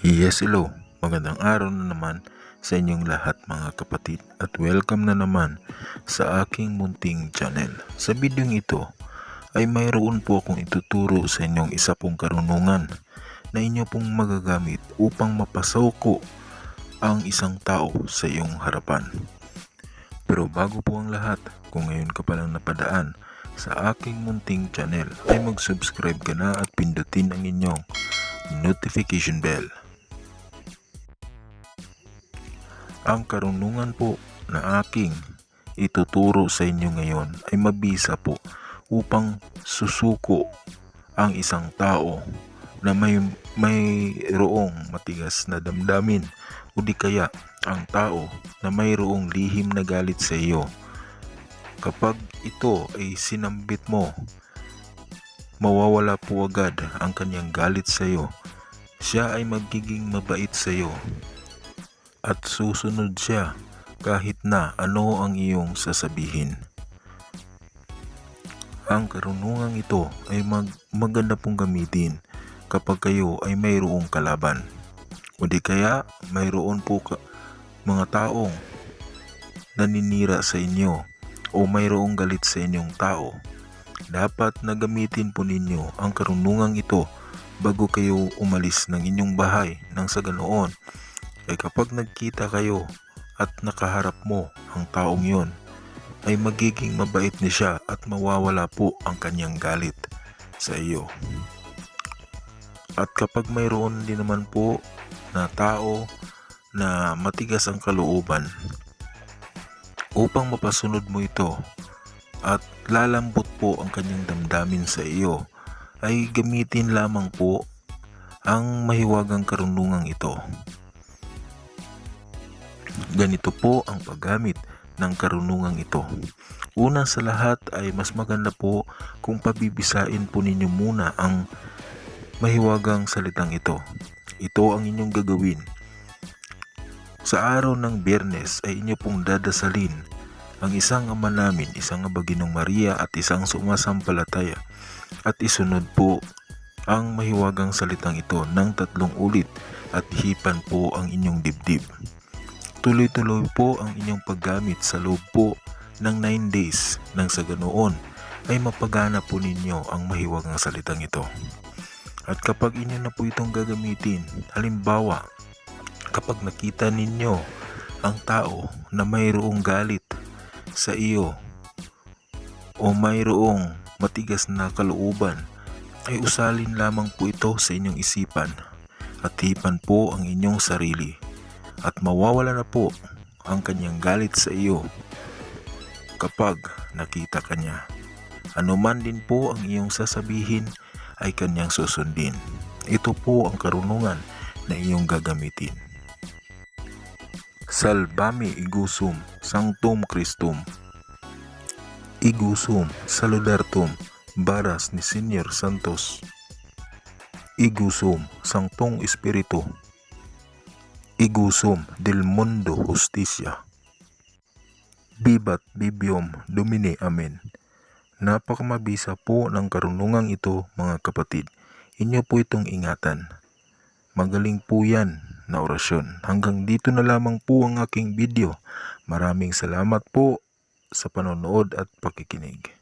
Yes, hello. Magandang araw na naman sa inyong lahat mga kapatid at welcome na naman sa aking munting channel. Sa bidyong ito ay mayroon po akong ituturo sa inyong isa pong karunungan na inyo pong magagamit upang mapasauko ang isang tao sa iyong harapan. Pero bago po ang lahat, kung ngayon ka palang napadaan sa aking munting channel ay mag-subscribe ka na at pindutin ang inyong notification bell. Ang karunungan po na aking ituturo sa inyo ngayon ay mabisa po upang susuko ang isang tao na mayroong matigas na damdamin o di kaya ang tao na mayroong lihim na galit sa iyo. Kapag ito ay sinambit mo, mawawala po agad ang kanyang galit sa iyo. Siya ay magiging mabait sa iyo at susunod siya kahit na ano ang iyong sasabihin. Ang karunungan ito ay maganda pong gamitin kapag kayo ay mayroong kalaban o di kaya mayroon po mga taong naninira sa inyo o mayroong galit sa inyong tao. Dapat na gamitin po ninyo ang karunungan ito bago kayo umalis ng inyong bahay nang sa ganoon ay kapag nagkita kayo at nakaharap mo ang taong yon ay magiging mabait na siya at mawawala po ang kanyang galit sa iyo. At kapag mayroon din naman po na tao na matigas ang kalooban, upang mapasunod mo ito at lalambot po ang kanyang damdamin sa iyo, ay gamitin lamang po ang mahiwagang karunungan ito. Ganito po ang paggamit ng karunungan ito. Una sa lahat ay mas maganda po kung pabibisain po ninyo muna ang mahiwagang salitang ito. Ito ang inyong gagawin. Sa araw ng Biyernes ay inyo pong dadasalin ang isang Ama namin, isang Abaginong Maria at isang sumasampalataya at isunod po ang mahiwagang salitang ito ng 3 ulit at hipan po ang inyong dibdib. Tuloy-tuloy po ang inyong paggamit sa loob po ng 9 days nang sa ganoon ay mapagana po ninyo ang mahiwagang salitang ito. At kapag inyo na po itong gagamitin, halimbawa kapag nakita ninyo ang tao na mayroong galit sa iyo o mayroong matigas na kalooban, ay usalin lamang po ito sa inyong isipan at hipan po ang inyong sarili at mawawala na po ang kanyang galit sa iyo kapag nakita ka niya. Ano man din po ang iyong sasabihin ay kanyang susundin. Ito po ang karunungan na iyong gagamitin. Salvami igusum sanctum Christum. Igusum saludartum baras ni Senior Santos. Igusum sanctum Espiritu. Igusum del mundo justicia. Bibat bibium Domini, Amen. Napakamabisa po ng karunungang ito mga kapatid. Inyo po itong ingatan. Magaling po yan na orasyon. Hanggang dito na lamang po ang aking video. Maraming salamat po sa panonood at pakikinig.